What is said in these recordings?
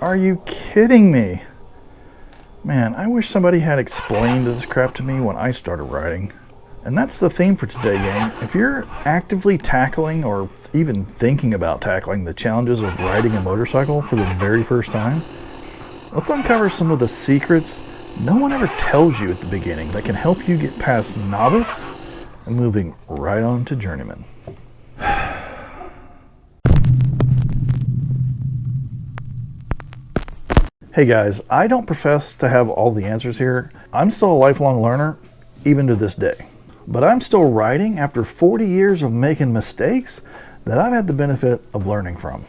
Are you kidding me? Man, I wish somebody had explained this crap to me when I started riding. And that's the theme for today, gang. If you're actively tackling or even thinking about tackling the challenges of riding a motorcycle for the very first time, let's uncover some of the secrets no one ever tells you at the beginning that can help you get past novice and moving right on to journeyman. Hey guys, I don't profess to have all the answers here. I'm still a lifelong learner, even to this day. But I'm still riding after 40 years of making mistakes that I've had the benefit of learning from.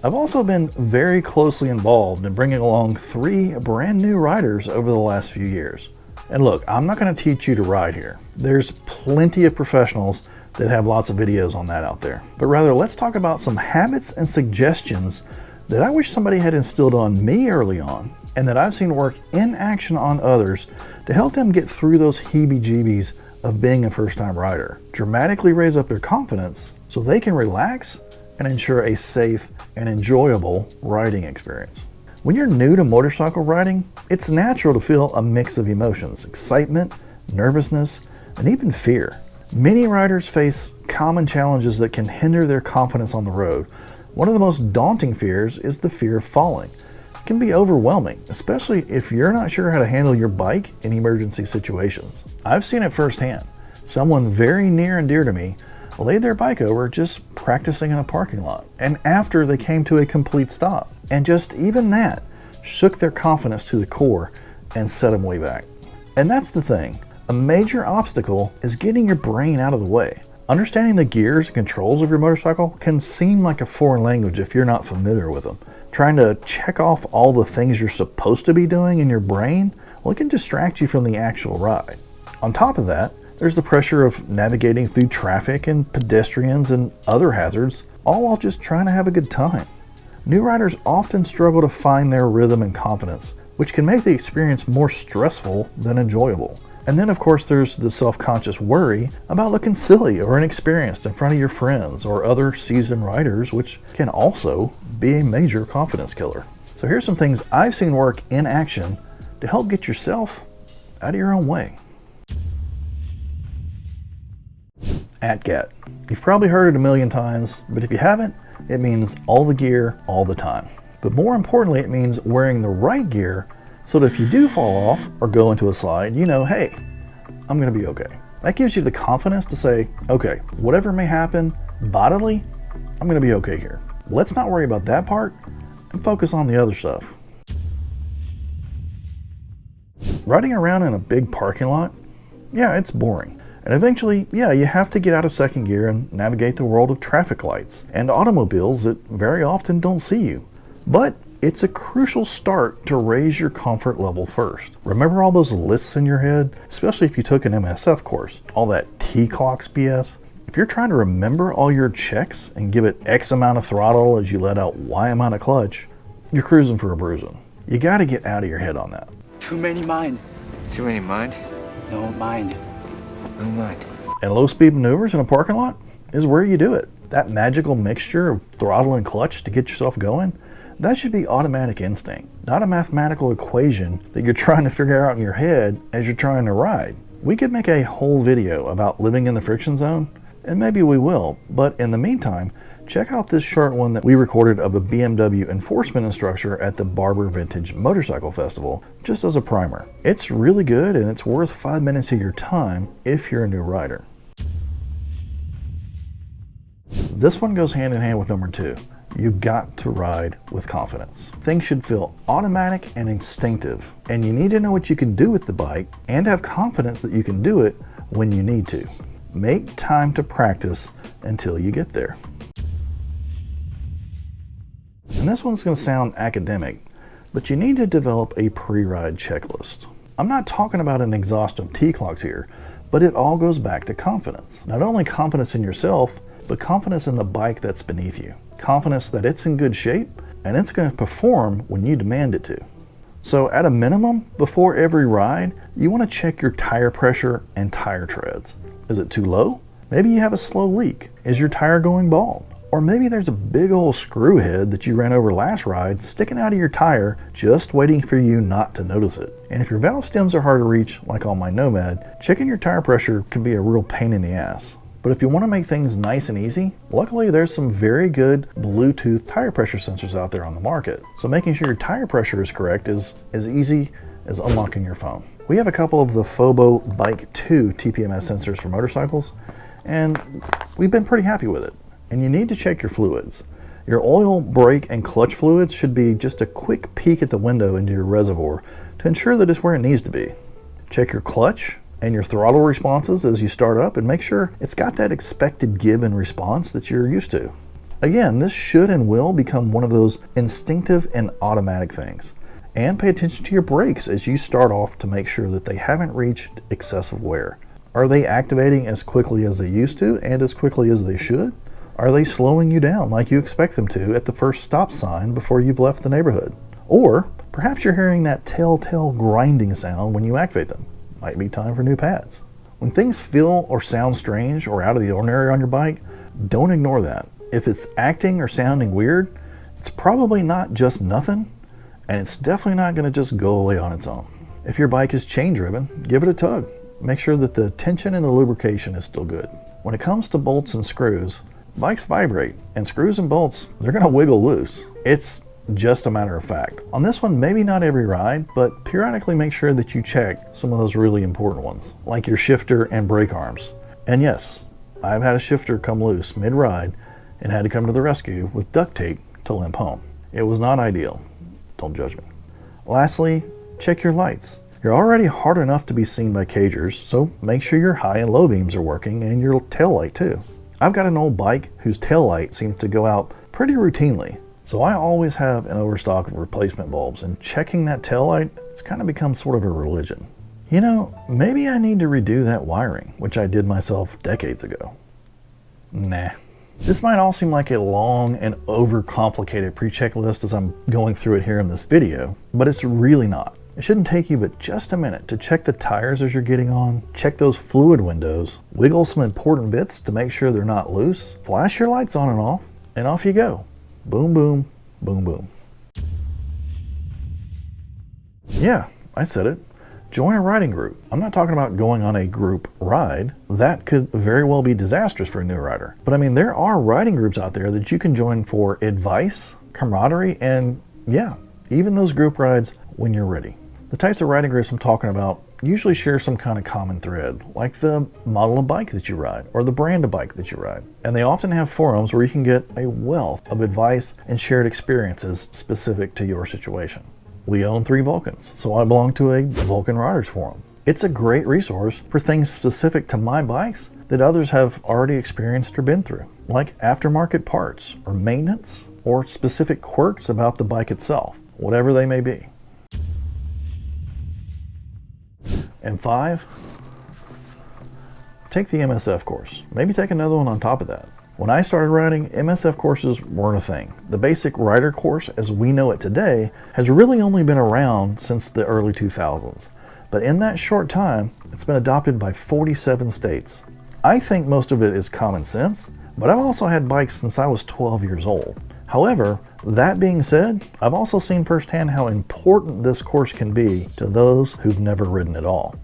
I've also been very closely involved in bringing along 3 brand new riders over the last few years. And look, I'm not going to teach you to ride here. There's plenty of professionals that have lots of videos on that out there. But rather, let's talk about some habits and suggestions that I wish somebody had instilled on me early on, and that I've seen work in action on others to help them get through those heebie-jeebies of being a first-time rider, dramatically raise up their confidence so they can relax and ensure a safe and enjoyable riding experience. When you're new to motorcycle riding, it's natural to feel a mix of emotions: excitement, nervousness, and even fear. Many riders face common challenges that can hinder their confidence on the road. One of the most daunting fears is the fear of falling. It can be overwhelming, especially if you're not sure how to handle your bike in emergency situations. I've seen it firsthand. Someone very near and dear to me laid their bike over just practicing in a parking lot, and after they came to a complete stop. And just even that shook their confidence to the core and set them way back. And that's the thing. A major obstacle is getting your brain out of the way. Understanding the gears and controls of your motorcycle can seem like a foreign language if you're not familiar with them. Trying to check off all the things you're supposed to be doing in your brain, well, it can distract you from the actual ride. On top of that, there's the pressure of navigating through traffic and pedestrians and other hazards, all while just trying to have a good time. New riders often struggle to find their rhythm and confidence, which can make the experience more stressful than enjoyable. And then of course there's the self-conscious worry about looking silly or inexperienced in front of your friends or other seasoned riders, which can also be a major confidence killer. So here's some things I've seen work in action to help get yourself out of your own way. ATGATT. You've probably heard it a million times, but if you haven't, it means all the gear, all the time. But more importantly, it means wearing the right gear so that if you do fall off or go into a slide, you know, hey, I'm gonna be okay. That gives you the confidence to say, okay, whatever may happen bodily, I'm gonna be okay here. Let's not worry about that part and focus on the other stuff. Riding around in a big parking lot, yeah, it's boring. And eventually, yeah, you have to get out of second gear and navigate the world of traffic lights and automobiles that very often don't see you. But it's a crucial start to raise your comfort level first. Remember all those lists in your head, especially if you took an MSF course, all that T-clocks BS? If you're trying to remember all your checks and give it X amount of throttle as you let out Y amount of clutch, you're cruising for a bruising. You gotta get out of your head on that. Too many mind. Too many mind? No mind. No mind. And low speed maneuvers in a parking lot is where you do it. That magical mixture of throttle and clutch to get yourself going, that should be automatic instinct, not a mathematical equation that you're trying to figure out in your head as you're trying to ride. We could make a whole video about living in the friction zone, and maybe we will, but in the meantime, check out this short one that we recorded of a BMW enforcement instructor at the Barber Vintage Motorcycle Festival, just as a primer. It's really good and it's worth 5 minutes of your time if you're a new rider. This one goes hand in hand with number 2. You got to ride with confidence. Things should feel automatic and instinctive, and you need to know what you can do with the bike and have confidence that you can do it when you need to. Make time to practice until you get there. And this one's going to sound academic, but you need to develop a pre-ride checklist. I'm not talking about an exhaustive T-clocks here, but it all goes back to confidence. Not only confidence in yourself, but confidence in the bike that's beneath you. Confidence that it's in good shape and it's going to perform when you demand it to. So at a minimum, before every ride, you want to check your tire pressure and tire treads. Is it too low? Maybe you have a slow leak. Is your tire going bald? Or maybe there's a big old screw head that you ran over last ride sticking out of your tire just waiting for you not to notice it. And if your valve stems are hard to reach, like on my Nomad, checking your tire pressure can be a real pain in the ass. But if you want to make things nice and easy, luckily there's some very good Bluetooth tire pressure sensors out there on the market. So making sure your tire pressure is correct is as easy as unlocking your phone. We have a couple of the Fobo Bike 2 TPMS sensors for motorcycles, and we've been pretty happy with it. And you need to check your fluids. Your oil, brake, and clutch fluids should be just a quick peek at the window into your reservoir to ensure that it's where it needs to be. Check your clutch and your throttle responses as you start up and make sure it's got that expected give and response that you're used to. Again, this should and will become one of those instinctive and automatic things. And pay attention to your brakes as you start off to make sure that they haven't reached excessive wear. Are they activating as quickly as they used to and as quickly as they should? Are they slowing you down like you expect them to at the first stop sign before you've left the neighborhood? Or perhaps you're hearing that telltale grinding sound when you activate them. Might be time for new pads. When things feel or sound strange or out of the ordinary on your bike, don't ignore that. If it's acting or sounding weird, it's probably not just nothing, and it's definitely not going to just go away on its own. If your bike is chain driven, give it a tug. Make sure that the tension and the lubrication is still good. When it comes to bolts and screws, bikes vibrate, and screws and bolts, they're going to wiggle loose. It's just a matter of fact. On this one, maybe not every ride, but periodically make sure that you check some of those really important ones, like your shifter and brake arms. And yes, I've had a shifter come loose mid-ride and had to come to the rescue with duct tape to limp home. It was not ideal. Don't judge me. Lastly, check your lights. You're already hard enough to be seen by cagers, so make sure your high and low beams are working and your tail light too. I've got an old bike whose tail light seems to go out pretty routinely, so I always have an overstock of replacement bulbs, and checking that tail light, it's kind of become sort of a religion. You know, maybe I need to redo that wiring, which I did myself decades ago. Nah. This might all seem like a long and overcomplicated pre-check list as I'm going through it here in this video, but it's really not. It shouldn't take you but just a minute to check the tires as you're getting on, check those fluid windows, wiggle some important bits to make sure they're not loose, flash your lights on and off you go. Boom, boom, boom, boom. Yeah, I said it. Join a riding group. I'm not talking about going on a group ride. That could very well be disastrous for a new rider. But I mean, there are riding groups out there that you can join for advice, camaraderie, and yeah, even those group rides when you're ready. The types of riding groups I'm talking about usually share some kind of common thread, like the model of bike that you ride or the brand of bike that you ride. And they often have forums where you can get a wealth of advice and shared experiences specific to your situation. We own 3 Vulcans, so I belong to a Vulcan Riders forum. It's a great resource for things specific to my bikes that others have already experienced or been through, like aftermarket parts or maintenance or specific quirks about the bike itself, whatever they may be. And 5, take the MSF course. Maybe take another one on top of that. When I started riding, MSF courses weren't a thing. The basic rider course as we know it today has really only been around since the early 2000s. But in that short time, it's been adopted by 47 states. I think most of it is common sense, but I've also had bikes since I was 12 years old. However, that being said, I've also seen firsthand how important this course can be to those who've never ridden at all.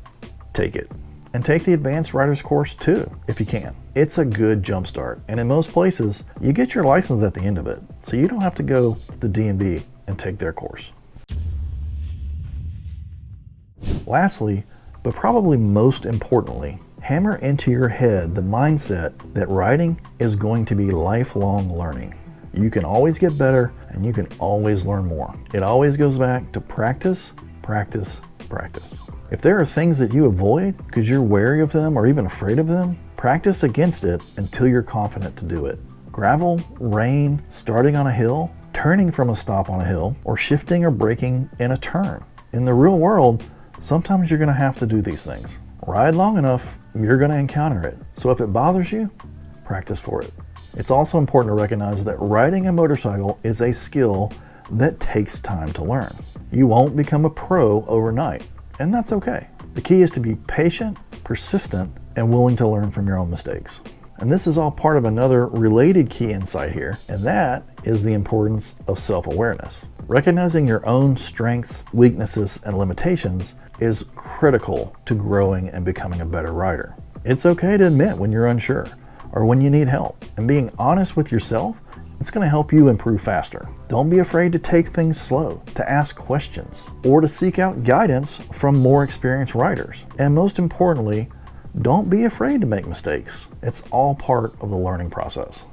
Take it. And take the Advanced Riders course too, if you can. It's a good jumpstart, and in most places, you get your license at the end of it, so you don't have to go to the DMV and take their course. Lastly, but probably most importantly, hammer into your head the mindset that riding is going to be lifelong learning. You can always get better, and you can always learn more. It always goes back to practice, practice, practice. If there are things that you avoid because you're wary of them or even afraid of them, practice against it until you're confident to do it. Gravel, rain, starting on a hill, turning from a stop on a hill, or shifting or braking in a turn. In the real world, sometimes you're going to have to do these things. Ride long enough, you're going to encounter it. So if it bothers you, practice for it. It's also important to recognize that riding a motorcycle is a skill that takes time to learn. You won't become a pro overnight, and that's okay. The key is to be patient, persistent, and willing to learn from your own mistakes. And this is all part of another related key insight here, and that is the importance of self-awareness. Recognizing your own strengths, weaknesses, and limitations is critical to growing and becoming a better rider. It's okay to admit when you're unsure or when you need help, and being honest with yourself, it's going to help you improve faster. Don't be afraid to take things slow, to ask questions, or to seek out guidance from more experienced riders. And most importantly, don't be afraid to make mistakes. It's all part of the learning process.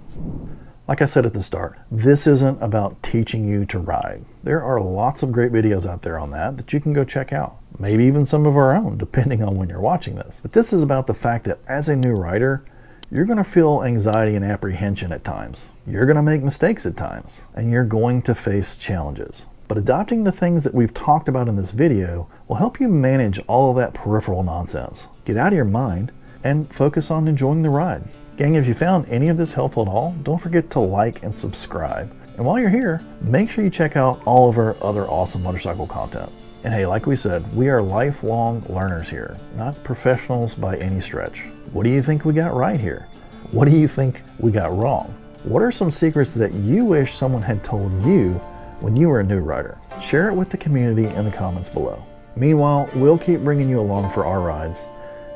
Like I said at the start, this isn't about teaching you to ride. There are lots of great videos out there on that you can go check out. Maybe even some of our own, depending on when you're watching this. But this is about the fact that as a new rider, you're going to feel anxiety and apprehension at times. You're going to make mistakes at times, and you're going to face challenges. But adopting the things that we've talked about in this video will help you manage all of that peripheral nonsense. Get out of your mind and focus on enjoying the ride. Gang, if you found any of this helpful at all, don't forget to like and subscribe. And while you're here, make sure you check out all of our other awesome motorcycle content. And hey, like we said, we are lifelong learners here, not professionals by any stretch. What do you think we got right here? What do you think we got wrong? What are some secrets that you wish someone had told you when you were a new rider? Share it with the community in the comments below. Meanwhile, we'll keep bringing you along for our rides.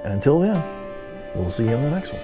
And until then, we'll see you in the next one.